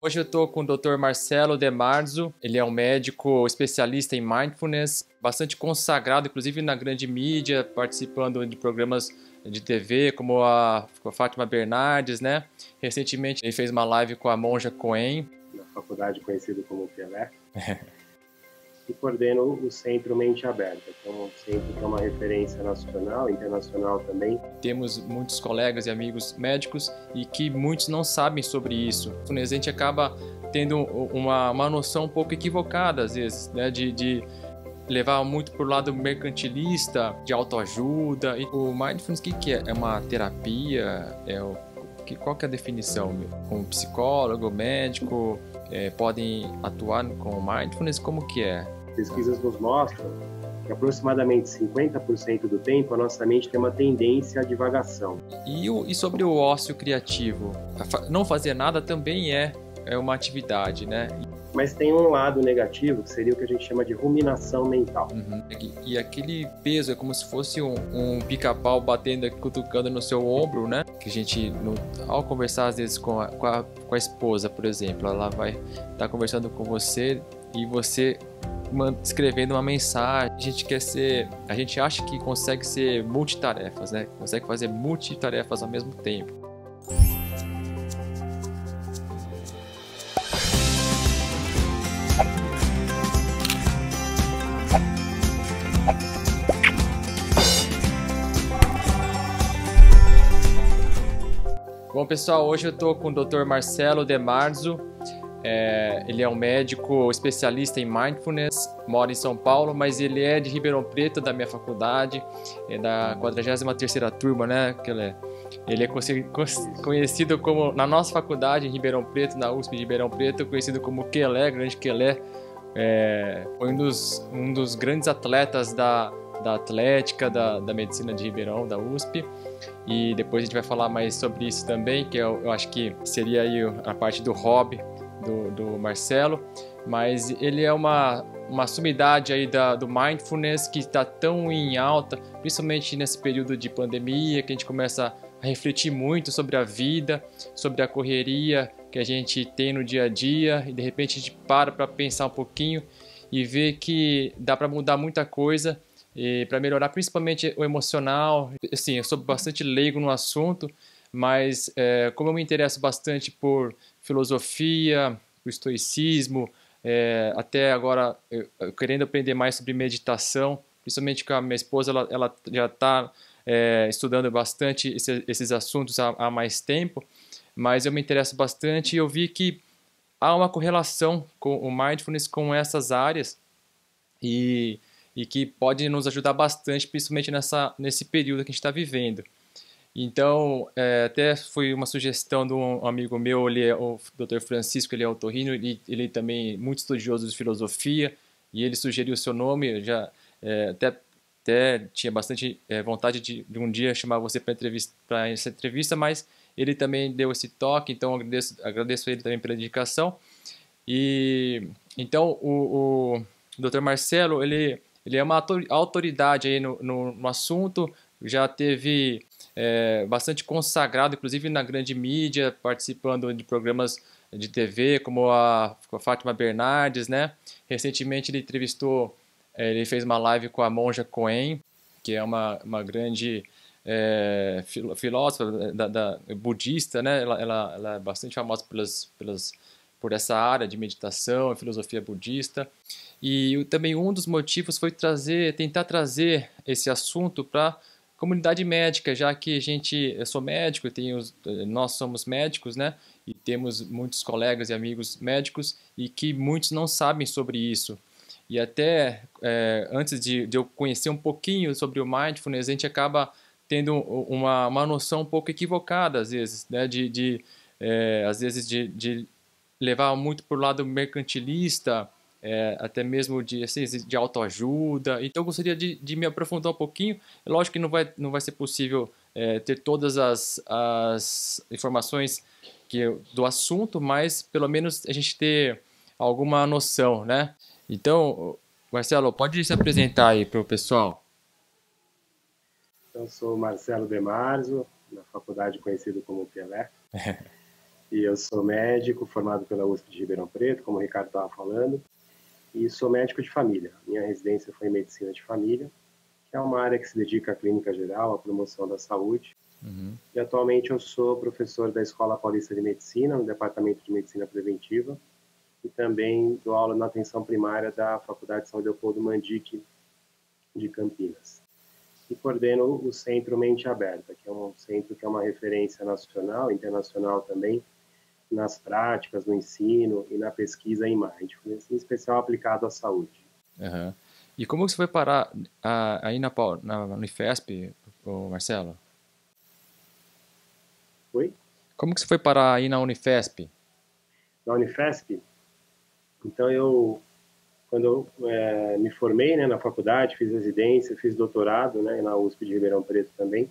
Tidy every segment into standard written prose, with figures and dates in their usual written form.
Hoje eu estou com o Dr. Marcelo De Marzo. Ele é um médico especialista em mindfulness, bastante consagrado, inclusive na grande mídia, participando de programas de TV, como a Fátima Bernardes, né? Recentemente ele fez uma live com a Monja Coen. Na faculdade conhecido como Pelé. E coordeno o Centro Mente Aberta, que é um centro que é uma referência nacional, internacional também. Temos muitos colegas e amigos médicos e que muitos não sabem sobre isso. A gente acaba tendo uma noção um pouco equivocada, às vezes, né, de levar muito para o lado mercantilista, de autoajuda. E o mindfulness, o que é? É uma terapia? Qual que é a definição? Como psicólogo, médico, podem atuar com mindfulness? Como que é? Pesquisas nos mostram que aproximadamente 50% do tempo a nossa mente tem uma tendência à divagação. E sobre o ócio criativo? Não fazer nada também é uma atividade, né? Mas tem um lado negativo, que seria o que a gente chama de ruminação mental. E aquele peso é como se fosse um pica-pau batendo, cutucando no seu ombro, né? Que a gente, ao conversar às vezes com a esposa, por exemplo, ela vai estar conversando com você e você escrevendo uma mensagem. A gente acha que consegue ser multitarefas, né? Consegue fazer multitarefas ao mesmo tempo. Bom, pessoal, hoje eu estou com o Dr. Marcelo De Marzo. Ele é um médico especialista em mindfulness, mora em São Paulo, mas ele é de Ribeirão Preto, da minha faculdade, é da 43ª turma, né? Ele é conhecido como, na nossa faculdade em Ribeirão Preto, na USP de Ribeirão Preto, conhecido como Quelé, grande Quelé. Foi um dos grandes atletas da Atlética, da Medicina de Ribeirão, da USP. E depois a gente vai falar mais sobre isso também, que eu acho que seria aí a parte do hobby do Marcelo. Mas ele é uma sumidade aí do mindfulness que está tão em alta, principalmente nesse período de pandemia, que a gente começa a refletir muito sobre a vida, sobre a correria que a gente tem no dia a dia, e de repente a gente para pensar um pouquinho e ver que dá para mudar muita coisa e para melhorar principalmente o emocional. Assim, eu sou bastante leigo no assunto, mas como eu me interesso bastante por filosofia, por estoicismo, até agora eu querendo aprender mais sobre meditação, principalmente com a minha esposa, ela já está estudando bastante esses assuntos há mais tempo, mas eu me interesso bastante e eu vi que há uma correlação com o mindfulness com essas áreas e que pode nos ajudar bastante, principalmente nesse período que a gente está vivendo. Então, até foi uma sugestão de um amigo meu, ele é o Dr. Francisco, ele é otorrino, ele também é muito estudioso de filosofia, e ele sugeriu o seu nome. Eu já até tinha bastante vontade de um dia chamar você para essa entrevista, mas ele também deu esse toque, então agradeço ele também pela indicação. E então o Dr. Marcelo, ele é uma autoridade aí no assunto, já teve bastante consagrado, inclusive na grande mídia, participando de programas de TV, como a Fátima Bernardes, né? Recentemente ele fez uma live com a Monja Coen, que é uma grande filósofa budista, né? Ela é bastante famosa por essa área de meditação e filosofia budista. E também um dos motivos foi tentar trazer esse assunto para a comunidade médica, já que eu sou médico, nós somos médicos, né? E temos muitos colegas e amigos médicos e que muitos não sabem sobre isso. E até antes de eu conhecer um pouquinho sobre o mindfulness, a gente acaba tendo uma noção um pouco equivocada, às vezes, né? Às vezes de levar muito para o lado mercantilista, até mesmo de autoajuda. Então eu gostaria de me aprofundar um pouquinho. É lógico que não vai ser possível ter todas as informações do assunto, mas pelo menos a gente ter alguma noção, né? Então, Marcelo, pode se apresentar aí para o pessoal. Eu sou Marcelo De Marzo, na faculdade conhecido como Pelé. E eu sou médico formado pela USP de Ribeirão Preto, como o Ricardo estava falando, e sou médico de família. Minha residência foi em medicina de família, que é uma área que se dedica à clínica geral, à promoção da saúde. Uhum. E atualmente eu sou professor da Escola Paulista de Medicina, no Departamento de Medicina Preventiva, e também dou aula na atenção primária da Faculdade São Leopoldo Mandic de Campinas. E coordeno o Centro Mente Aberta, que é um centro que é uma referência nacional, internacional também, nas práticas, no ensino e na pesquisa em mindfulness, em especial aplicado à saúde. Uhum. E como que você foi parar aí na Unifesp, Marcelo? Oi? Como que você foi parar aí na Unifesp? Na Unifesp, então quando eu me formei, né, na faculdade, fiz residência, fiz doutorado, né, na USP de Ribeirão Preto também,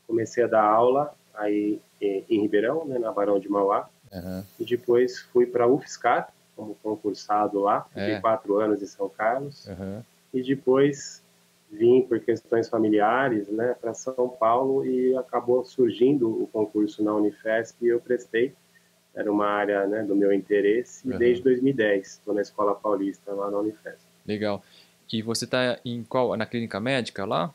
comecei a dar aula aí em Ribeirão, né, na Barão de Mauá, Uhum. e depois fui para a UFSCar, como concursado lá, fiquei 4 anos em São Carlos, Uhum. e depois vim por questões familiares, né, para São Paulo e acabou surgindo o concurso na Unifesp e eu prestei. Era uma área, né, do meu interesse e desde 2010 estou na Escola Paulista lá na Unifesp. Legal. E você está em qual? Na clínica médica lá?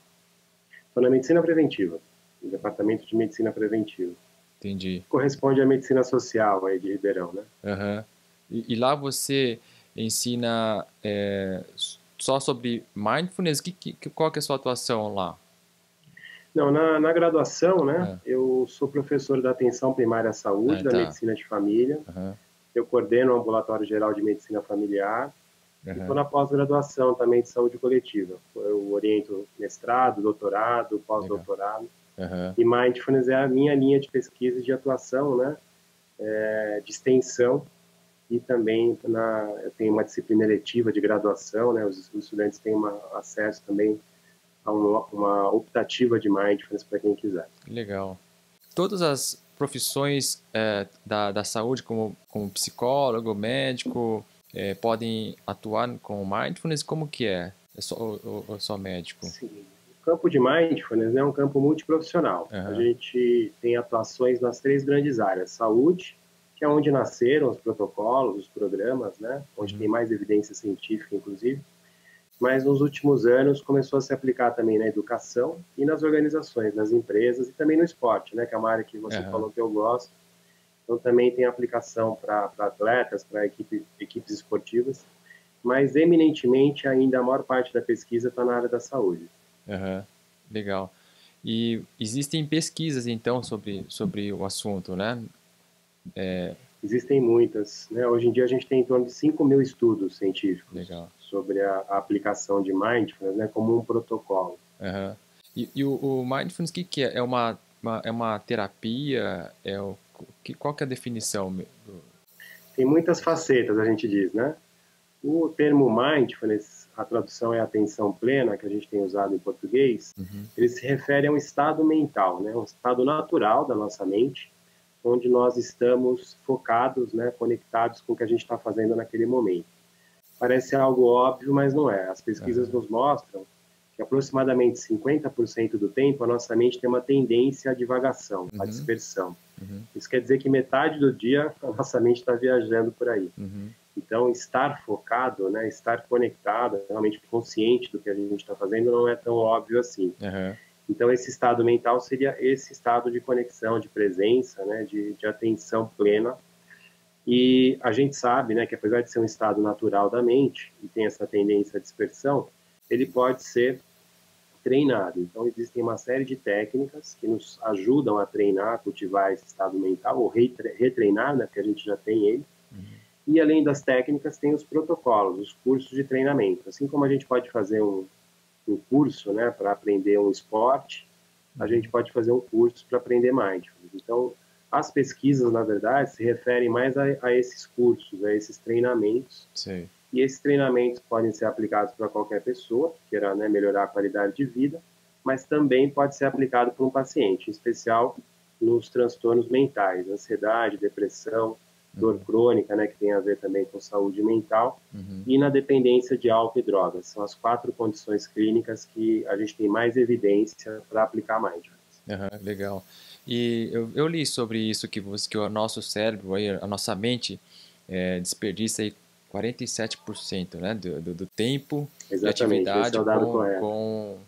Estou na Medicina Preventiva, no Departamento de Medicina Preventiva. Entendi. Corresponde à Medicina Social aí de Ribeirão, né? Uhum. E lá você ensina só sobre mindfulness? Qual que é a sua atuação lá? Não, na graduação, né, eu sou professor da Atenção Primária à Saúde, da Medicina de Família. Uhum. Eu coordeno o Ambulatório Geral de Medicina Familiar. E estou na pós-graduação também de Saúde Coletiva. Eu oriento mestrado, doutorado, pós-doutorado. Uhum. E Mindfulness é a minha linha de pesquisa e de atuação, né, de extensão. E também eu tenho uma disciplina eletiva de graduação, né, os estudantes têm acesso também a uma optativa de Mindfulness para quem quiser. Legal. Todas as profissões da saúde, como psicólogo, médico, podem atuar com mindfulness? Como que é? É só médico? Sim. O campo de Mindfulness é um campo multiprofissional. A gente tem atuações nas 3 grandes áreas. Saúde, que é onde nasceram os protocolos, os programas, né? Onde tem mais evidência científica, inclusive. Mas nos últimos anos começou a se aplicar também na educação e nas organizações, nas empresas e também no esporte, né? Que é uma área que você falou que eu gosto. Então também tem aplicação para atletas, para equipes esportivas, mas eminentemente ainda a maior parte da pesquisa está na área da saúde. Legal. E existem pesquisas então sobre o assunto, né? Existem muitas, né? Hoje em dia a gente tem em torno de 5.000 estudos científicos sobre a aplicação de mindfulness, né, como um protocolo. E o mindfulness, o que é? É uma terapia? Qual que é a definição? Tem muitas facetas, a gente diz, né? O termo mindfulness, a tradução é atenção plena, que a gente tem usado em português, ele se refere a um estado mental, né? Um estado natural da nossa mente, onde nós estamos focados, né, conectados com o que a gente está fazendo naquele momento. Parece algo óbvio, mas não é. As pesquisas nos mostram que aproximadamente 50% do tempo a nossa mente tem uma tendência à divagação, à dispersão. Isso quer dizer que metade do dia a nossa mente está viajando por aí. Então, estar focado, né, estar conectado, realmente consciente do que a gente está fazendo não é tão óbvio assim. Então, esse estado mental seria esse estado de conexão, de presença, né, de atenção plena. E a gente sabe, né, que apesar de ser um estado natural da mente e tem essa tendência à dispersão, ele pode ser treinado. Então, existem uma série de técnicas que nos ajudam a treinar, a cultivar esse estado mental, ou retreinar, né, porque a gente já tem ele. E, além das técnicas, tem os protocolos, os cursos de treinamento. Assim como a gente pode fazer um curso, né, para aprender um esporte, a gente pode fazer um curso para aprender mindfulness. Então, as pesquisas, na verdade, se referem mais a esses cursos, a esses treinamentos. Sim. E esses treinamentos podem ser aplicados para qualquer pessoa que queira, né, melhorar a qualidade de vida, mas também pode ser aplicado para um paciente, em especial nos transtornos mentais, ansiedade, depressão, dor crônica, né, que tem a ver também com saúde mental, e na dependência de álcool e drogas. São as 4 condições clínicas que a gente tem mais evidência para aplicar mindfulness. Legal. E eu li sobre isso que o nosso cérebro, aí, a nossa mente, desperdiça aí 47%, né, do tempo de Exatamente, esse é atividade o dado correto.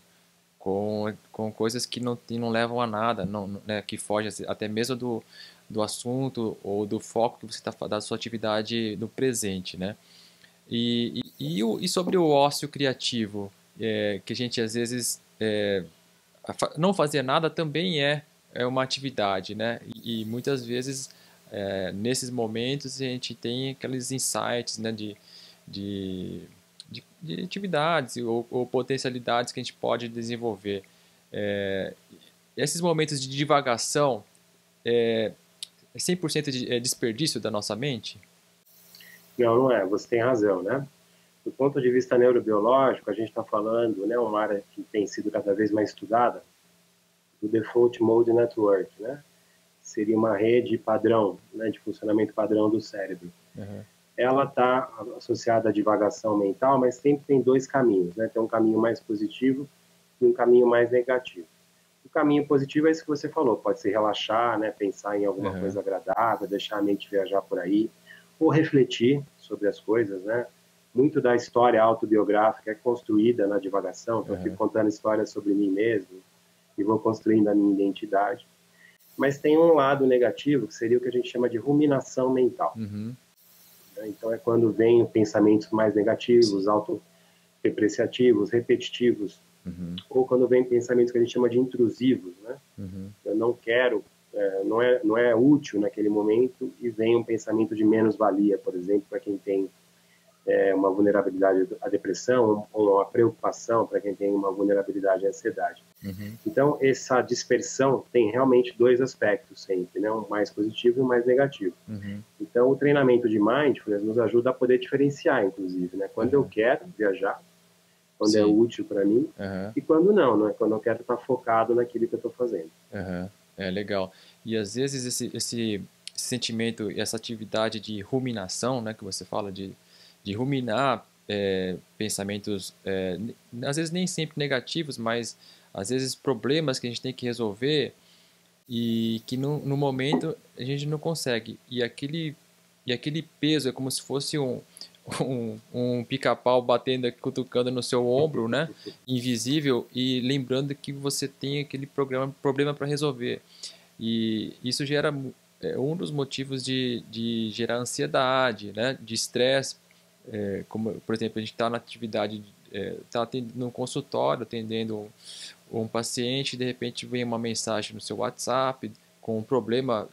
com coisas que não levam a nada, né, que fogem até mesmo do assunto ou do foco que você está da sua atividade no presente, né? E sobre o ócio criativo, que a gente às vezes não fazer nada também é uma atividade, né? E muitas vezes nesses momentos a gente tem aqueles insights, né, de, de atividades ou potencialidades que a gente pode desenvolver. É, esses momentos de divagação é 100% de desperdício da nossa mente? Não, não é, você tem razão, né? Do ponto de vista neurobiológico, a gente está falando, né, uma área que tem sido cada vez mais estudada, do Default Mode Network, né? Seria uma rede padrão, né, de funcionamento padrão do cérebro. Uhum. Ela está associada à divagação mental, mas sempre tem dois caminhos, né? Tem um caminho mais positivo e um caminho mais negativo. O caminho positivo é isso que você falou, pode ser relaxar, né, pensar em alguma Uhum. coisa agradável, deixar a mente viajar por aí, ou refletir sobre as coisas, né? Muito da história autobiográfica é construída na divagação, então eu fico Uhum. contando histórias sobre mim mesmo e vou construindo a minha identidade. Mas tem um lado negativo, que seria o que a gente chama de ruminação mental. Uhum. Né? Então é quando vem pensamentos mais negativos, autodepreciativos, repetitivos, Uhum. ou quando vem pensamentos que a gente chama de intrusivos, né? Uhum. Eu não quero, não é útil naquele momento, e vem um pensamento de menos-valia, por exemplo, para quem tem uma vulnerabilidade à depressão ou uma preocupação para quem tem uma vulnerabilidade à ansiedade. Uhum. Então, essa dispersão tem realmente dois aspectos sempre, né? Um mais positivo e um mais negativo. Uhum. Então, o treinamento de mindfulness nos ajuda a poder diferenciar, inclusive, né? Quando eu Uhum. quero viajar, quando é Sim. útil para mim, Uhum. e quando não, né? Quando eu quero estar focado naquilo que eu estou fazendo. Uhum. É legal. E às vezes esse sentimento, essa atividade de ruminação, né, que você fala de ruminar pensamentos, às vezes nem sempre negativos, mas às vezes problemas que a gente tem que resolver e que no momento a gente não consegue. E aquele peso é como se fosse um pica-pau batendo, cutucando no seu ombro, né? Invisível, e lembrando que você tem aquele problema para resolver. E isso gera um dos motivos de gerar ansiedade, né? De estresse. Como, por exemplo, a gente está na atividade, está no consultório, atendendo um paciente, de repente vem uma mensagem no seu WhatsApp com um problema,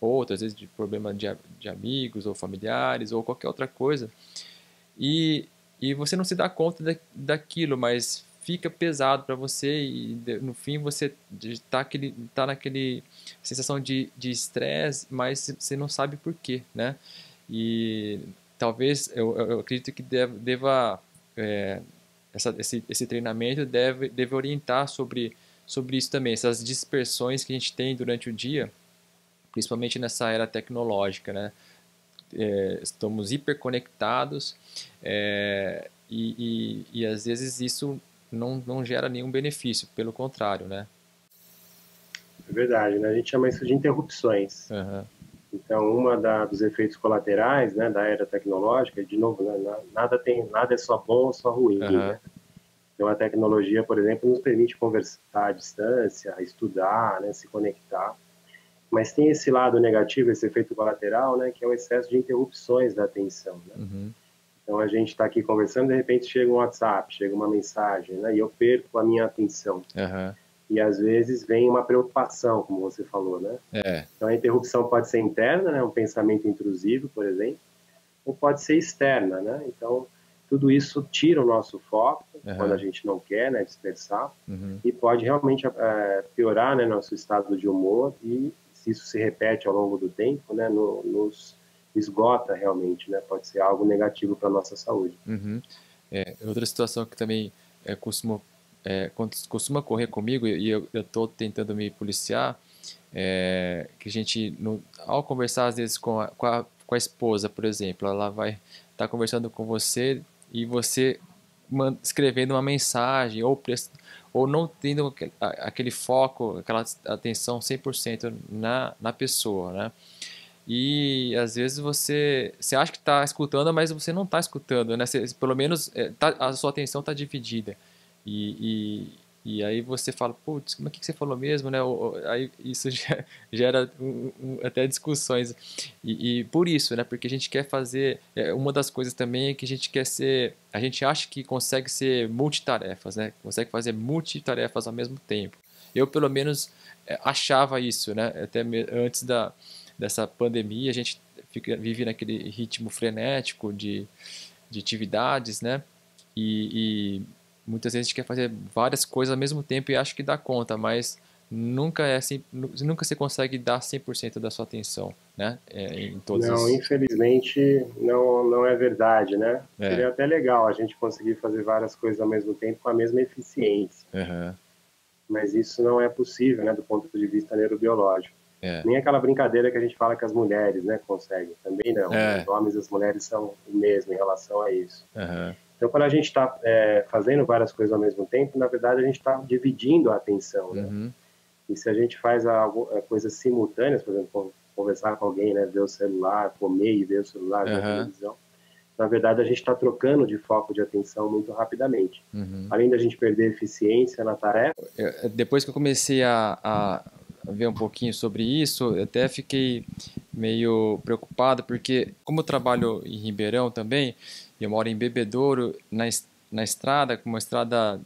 outras vezes de problema de amigos ou familiares ou qualquer outra coisa, e, e você não se dá conta daquilo, mas fica pesado para você e no fim você tá naquele sensação de estresse, mas você não sabe por quê, né? E talvez eu acredito que deva é, esse treinamento deve orientar sobre isso também, essas dispersões que a gente tem durante o dia, principalmente nessa era tecnológica, né? Estamos hiperconectados, e às vezes isso não gera nenhum benefício, pelo contrário, né? É verdade, né? A gente chama isso de interrupções. Uhum. Então, dos efeitos colaterais, né, da era tecnológica, de novo, né, nada é só bom ou só ruim, Uhum. né? Então, a tecnologia, por exemplo, nos permite conversar à distância, estudar, né, se conectar. Mas tem esse lado negativo, esse efeito colateral, né, que é o excesso de interrupções da atenção, né? Uhum. Então, a gente está aqui conversando, de repente chega um WhatsApp, chega uma mensagem, né, e eu perco a minha atenção. Uhum. E, às vezes, vem uma preocupação, como você falou, né? É. Então, a interrupção pode ser interna, né, um pensamento intrusivo, por exemplo, ou pode ser externa, né? Então, tudo isso tira o nosso foco quando a Uhum. gente não quer, né, dispersar, Uhum. e pode realmente piorar, né, nosso estado de humor, e se isso se repete ao longo do tempo, né, nos esgota realmente, né? Pode ser algo negativo para nossa saúde. Uhum. Outra situação que também costuma ocorrer comigo, e eu estou tentando me policiar, que a gente, ao conversar às vezes com a esposa, por exemplo, ela vai estar conversando com você e você escrevendo uma mensagem ou ou não tendo aquele foco, aquela atenção 100% na pessoa, né? E às vezes você acha que está escutando, mas você não está escutando, né? Pelo menos a sua atenção está dividida. E aí você fala, putz, como é que você falou mesmo, né? Aí isso gera até discussões. E por isso, né? Porque a gente quer fazer. Uma das coisas também é que a gente quer ser. A gente acha que consegue ser multitarefas, né? Consegue fazer multitarefas ao mesmo tempo. Eu, pelo menos, achava isso, né? Até antes dessa pandemia, a gente vive naquele ritmo frenético de atividades, né? E muitas vezes a gente quer fazer várias coisas ao mesmo tempo e acha que dá conta, mas nunca é assim, nunca você consegue dar 100% da sua atenção, né? Em todos Não, os... infelizmente não é verdade, né? É. Seria até legal a gente conseguir fazer várias coisas ao mesmo tempo com a mesma eficiência, Uhum. mas isso não é possível, né, do ponto de vista neurobiológico. É. Nem aquela brincadeira que a gente fala que as mulheres, né, conseguem. Também não. Os É. homens e as mulheres são o mesmo em relação a isso. Uhum. Então, quando a gente está fazendo várias coisas ao mesmo tempo, na verdade, a gente está dividindo a atenção, né? Uhum. E se a gente faz coisas simultâneas, por exemplo, conversar com alguém, né, ver o celular, comer e ver o celular, ver a televisão, na verdade, a gente está trocando de foco de atenção muito rapidamente. Uhum. Além da gente perder eficiência na tarefa. Depois que eu comecei a ver um pouquinho sobre isso, eu até fiquei meio preocupado, porque como eu trabalho em Ribeirão também, eu moro em Bebedouro, na estrada, com uma estrada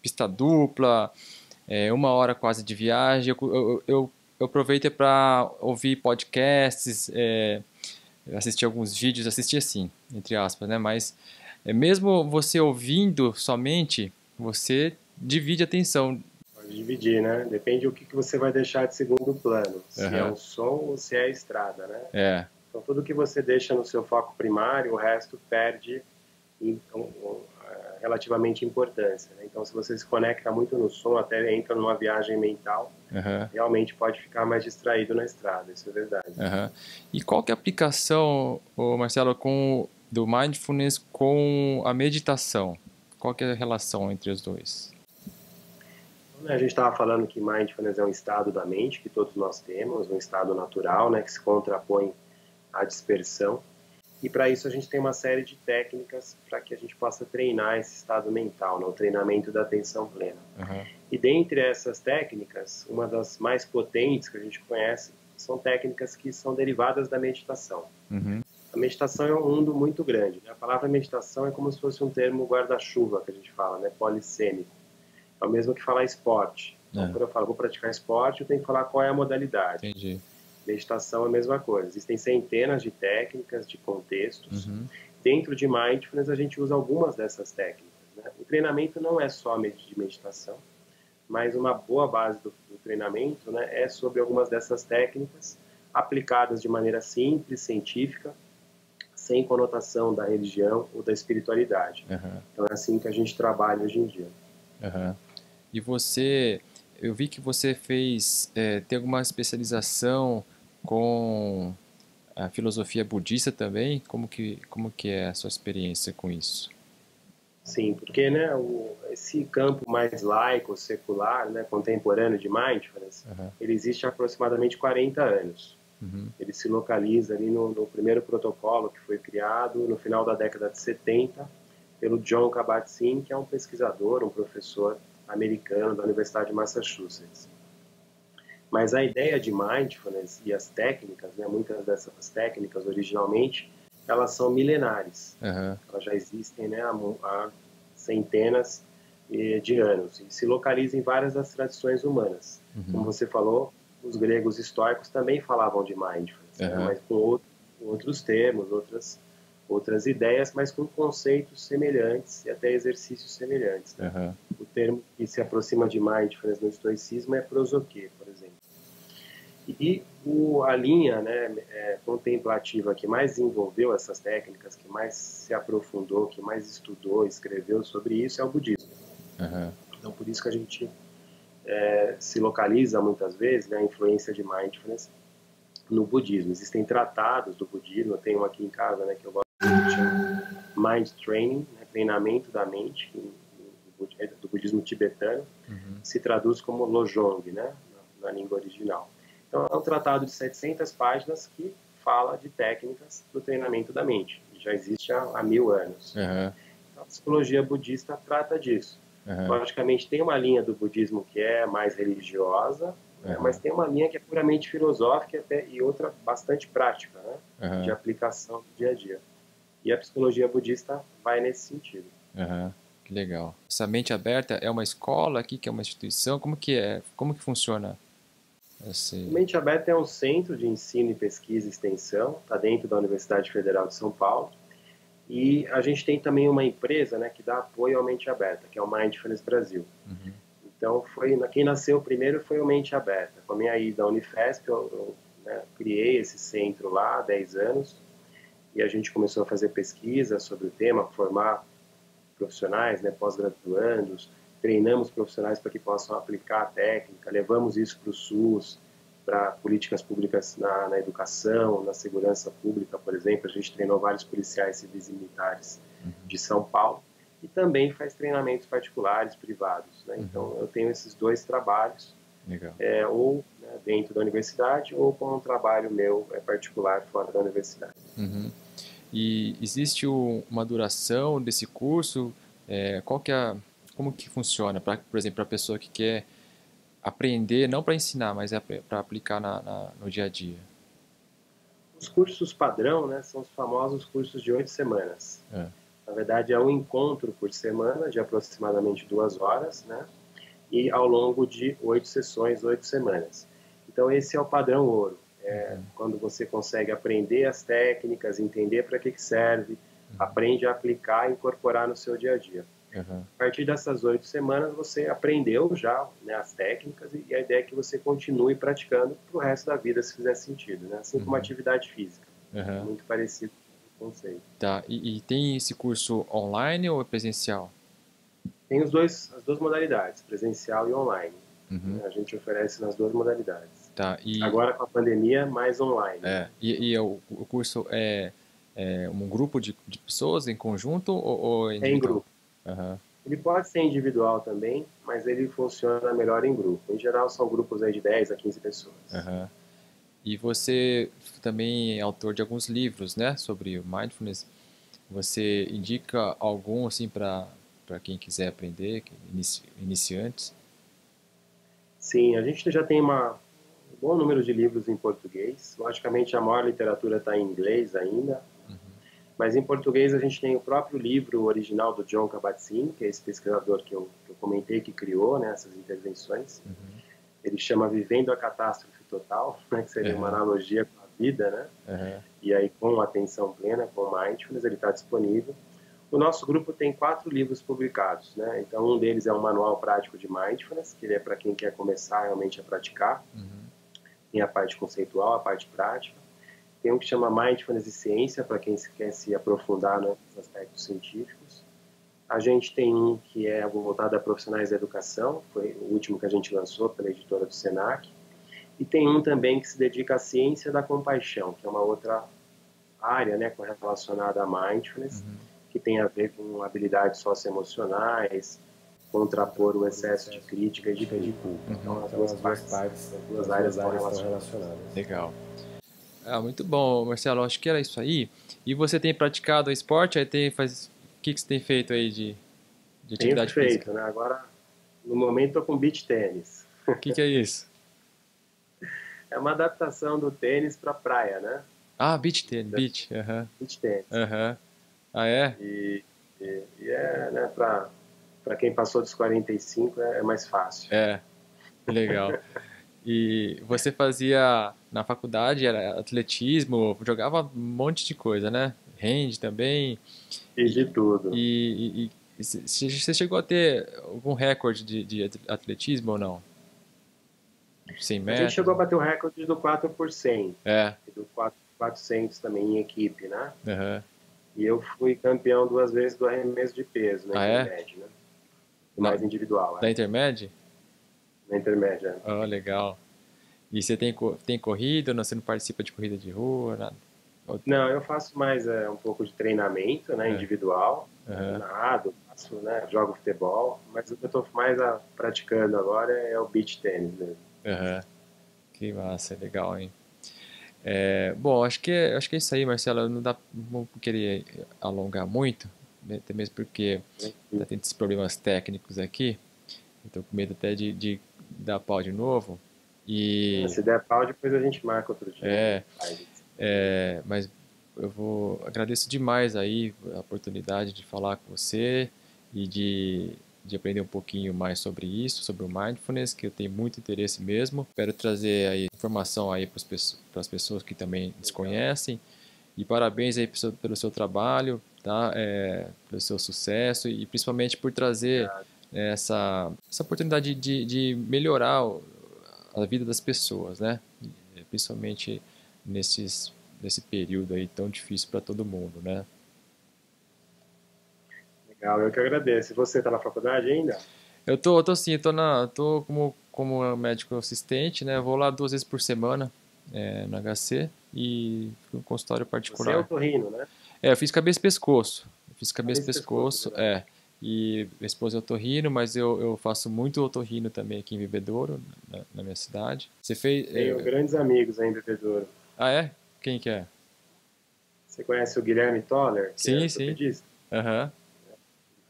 pista dupla, 1 hora quase de viagem, eu aproveito para ouvir podcasts, assistir alguns vídeos, assistir assim, entre aspas, né? Mas mesmo você ouvindo somente, você divide a atenção. Pode dividir, né? Depende do que você vai deixar de segundo plano. Se é Uhum. o som ou se é a estrada, né? É. Então, tudo que você deixa no seu foco primário, o resto perde relativamente importância, né? Então, se você se conecta muito no som, até entra numa viagem mental, realmente pode ficar mais distraído na estrada, isso é verdade. E qual que é a aplicação, Marcelo, do mindfulness com a meditação? Qual que é a relação entre os dois? A gente estava falando que mindfulness é um estado da mente que todos nós temos, um estado natural, né, que se contrapõe à dispersão. E para isso a gente tem uma série de técnicas para que a gente possa treinar esse estado mental, né, o treinamento da atenção plena. E dentre essas técnicas, uma das mais potentes que a gente conhece são técnicas que são derivadas da meditação. A meditação é um mundo muito grande, né? A palavra meditação é como se fosse um termo guarda-chuva que a gente fala, né, polissêmico. É o mesmo que falar esporte. Então, quando eu falo vou praticar esporte, eu tenho que falar qual é a modalidade. Entendi. Meditação é a mesma coisa. Existem centenas de técnicas, de contextos. Dentro de mindfulness, a gente usa algumas dessas técnicas, né? O treinamento não é só de meditação, mas uma boa base do treinamento, né, é sobre algumas dessas técnicas aplicadas de maneira simples, científica, sem conotação da religião ou da espiritualidade. Então é assim que a gente trabalha hoje em dia. E eu vi que você tem alguma especialização com a filosofia budista também? Como que é a sua experiência com isso? Sim, porque, né, esse campo mais laico, secular, né, contemporâneo de mindfulness, ele existe há aproximadamente 40 anos. Ele se localiza ali no primeiro protocolo que foi criado no final da década de 70 pelo Jon Kabat-Zinn, que é um pesquisador, um professor americano da Universidade de Massachusetts. Mas a ideia de mindfulness e as técnicas, né, muitas dessas técnicas originalmente, elas são milenares. Elas já existem, né, há centenas de anos e se localizam em várias das tradições humanas. Como você falou, os gregos estoicos também falavam de mindfulness, né, mas com outros termos, outras ideias, mas com conceitos semelhantes e até exercícios semelhantes. Né? O termo que se aproxima de mindfulness no estoicismo é prosoké, por exemplo. E a linha, né, contemplativa que mais desenvolveu essas técnicas, que mais se aprofundou, que mais estudou, escreveu sobre isso é o budismo. Então, por isso que a gente se localiza muitas vezes, né, a influência de mindfulness no budismo. Existem tratados do budismo, eu tenho um aqui em casa, né, que eu gosto de chamar Mind Training, né, treinamento da mente, em do budismo tibetano, se traduz como Lojong, né, na língua original. Então, é um tratado de 700 páginas que fala de técnicas do treinamento da mente. Já existe há 1000 anos. Então, a psicologia budista trata disso. Logicamente, tem uma linha do budismo que é mais religiosa, né, mas tem uma linha que é puramente filosófica e outra bastante prática, né, de aplicação do dia a dia. E a psicologia budista vai nesse sentido. Que legal. Essa mente aberta é uma escola aqui, que é uma instituição? Como que é? Como que funciona? Mente Aberta é um centro de ensino e pesquisa e extensão, está dentro da Universidade Federal de São Paulo. E a gente tem também uma empresa, né, que dá apoio ao Mente Aberta, que é o Mindfulness Brasil. Então, quem nasceu primeiro foi o Mente Aberta. Com a minha ida à Unifesp, eu criei esse centro lá há 10 anos, e a gente começou a fazer pesquisa sobre o tema, formar profissionais, né, pós-graduandos, treinamos profissionais para que possam aplicar a técnica, levamos isso para o SUS, para políticas públicas na educação, na segurança pública, por exemplo. A gente treinou vários policiais civis e militares de São Paulo e também faz treinamentos particulares, privados, né? Então, eu tenho esses dois trabalhos, ou né, dentro da universidade ou com um trabalho meu particular fora da universidade. E existe uma duração desse curso? Como que funciona? Por exemplo, para a pessoa que quer aprender, não para ensinar, mas para aplicar no dia a dia. Os cursos padrão, né, são os famosos cursos de 8 semanas. Na verdade, é um encontro por semana, de aproximadamente 2 horas, né, e ao longo de 8 sessões, 8 semanas. Então, esse é o padrão ouro. Quando você consegue aprender as técnicas, entender para que serve, aprende a aplicar e incorporar no seu dia a dia. A partir dessas 8 semanas, você aprendeu já, né, as técnicas, e a ideia é que você continue praticando para o resto da vida, se fizer sentido, né? Assim como uma atividade física. Muito parecido com o conceito. Tá. E tem esse curso online ou é presencial? Tem as duas modalidades, presencial e online. A gente oferece nas duas modalidades. Tá. Agora, com a pandemia, mais online. E o curso é um grupo de pessoas em conjunto ou é em grupo. Ele pode ser individual também, mas ele funciona melhor em grupo. Em geral, são grupos aí de 10 a 15 pessoas. E você também é autor de alguns livros, né, sobre mindfulness. Você indica algum assim para quem quiser aprender, iniciantes? Sim, a gente já tem um bom número de livros em português. Logicamente, a maior literatura está em inglês ainda. Mas em português a gente tem o próprio livro original do Jon Kabat-Zinn, que é esse pesquisador que eu comentei, que criou, né, essas intervenções. Ele chama Vivendo a Catástrofe Total, né, que seria uma analogia com a vida, né? E aí com atenção plena, com mindfulness, ele está disponível. O nosso grupo tem 4 livros publicados, né? Então um deles é um manual prático de mindfulness, que ele é para quem quer começar realmente a praticar. Tem a parte conceitual, a parte prática. Tem um que chama Mindfulness e Ciência, para quem quer se aprofundar nos aspectos científicos. A gente tem um que é voltado a profissionais da educação, foi o último que a gente lançou pela editora do Senac. E tem um também que se dedica à ciência da compaixão, que é uma outra área, né, relacionada a Mindfulness, que tem a ver com habilidades socioemocionais, contrapor o excesso de crítica e de culpa. Então, as duas áreas estão relacionadas. Legal. Muito bom, Marcelo. Acho que era isso aí. E você tem praticado esporte? O que você tem feito aí de atividade física? Né? Agora, no momento, estou com beach tênis. O que é isso? É uma adaptação do tênis para praia, né? Beach tênis. Beach tênis. Ah, é? E é, né, para quem passou dos 45 é mais fácil. Legal. E você fazia na faculdade, era atletismo, jogava um monte de coisa, né? Hand também. Fiz de tudo. E você chegou a ter algum recorde de atletismo ou não? 100 metros? A gente chegou a bater o recorde do 4%. E do 400 também em equipe, né? E eu fui campeão 2 vezes do arremesso de peso na Intermédio, né? Mais individual. Da Intermédio? Na Intermédia. Legal. E você tem corrida ou não? Você não participa de corrida de rua, nada? Não, eu faço mais um pouco de treinamento, né, individual, nado, faço, né, jogo futebol, mas o que eu estou mais praticando agora é o beach tennis mesmo. Que massa, legal, hein? Bom, acho que é isso aí, Marcelo. Não vou querer alongar muito, né, até mesmo porque tá tendo esses problemas técnicos aqui. Estou com medo até de dar pau de novo. Se der pau, depois a gente marca outro dia. Mas eu agradeço demais aí a oportunidade de falar com você e de aprender um pouquinho mais sobre isso, sobre o Mindfulness, que eu tenho muito interesse mesmo. Espero trazer aí informação aí para as pessoas que também desconhecem. E parabéns aí pelo seu trabalho, tá? Pelo seu sucesso e principalmente por trazer essa oportunidade de melhorar a vida das pessoas, né? Principalmente nesse período aí tão difícil para todo mundo, né? Legal, eu que agradeço. E você está na faculdade ainda? Eu tô sim, tô como médico assistente, né? Eu vou lá 2 vezes por semana no HC e fico no consultório particular. Você é otorrino, né? Eu fiz cabeça e pescoço. Pescoço, E minha esposa é otorrino, mas eu faço muito otorrino também aqui em Bebedouro, na minha cidade. Você fez... Tenho grandes amigos aí em Bebedouro. Ah, é? Quem que é? Você conhece o Guilherme Toller? Sim, é sim. Aham.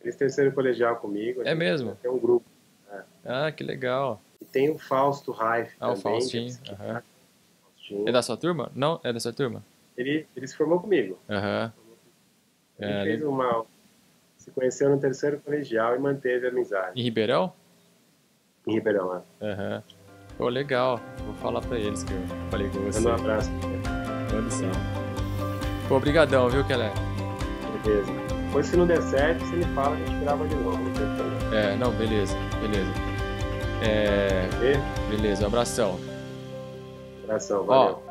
Eles terceiro colegial comigo. É mesmo? Tem um grupo. Ah, que legal. E tem o Fausto Raif também. O Faustinho. É da sua turma? Não? É da sua turma? Ele se formou comigo. Ele se conheceu no terceiro colegial e manteve a amizade. Em Ribeirão? Em Ribeirão, Pô, legal. Vou falar pra eles que eu falei com você. Manda um abraço. Manda sim. Pô, obrigadão, viu, Kelé? Beleza. Depois, se não der certo, você me fala, a gente grava de novo. Não, beleza. Beleza? Beleza, um abração. Abração, valeu.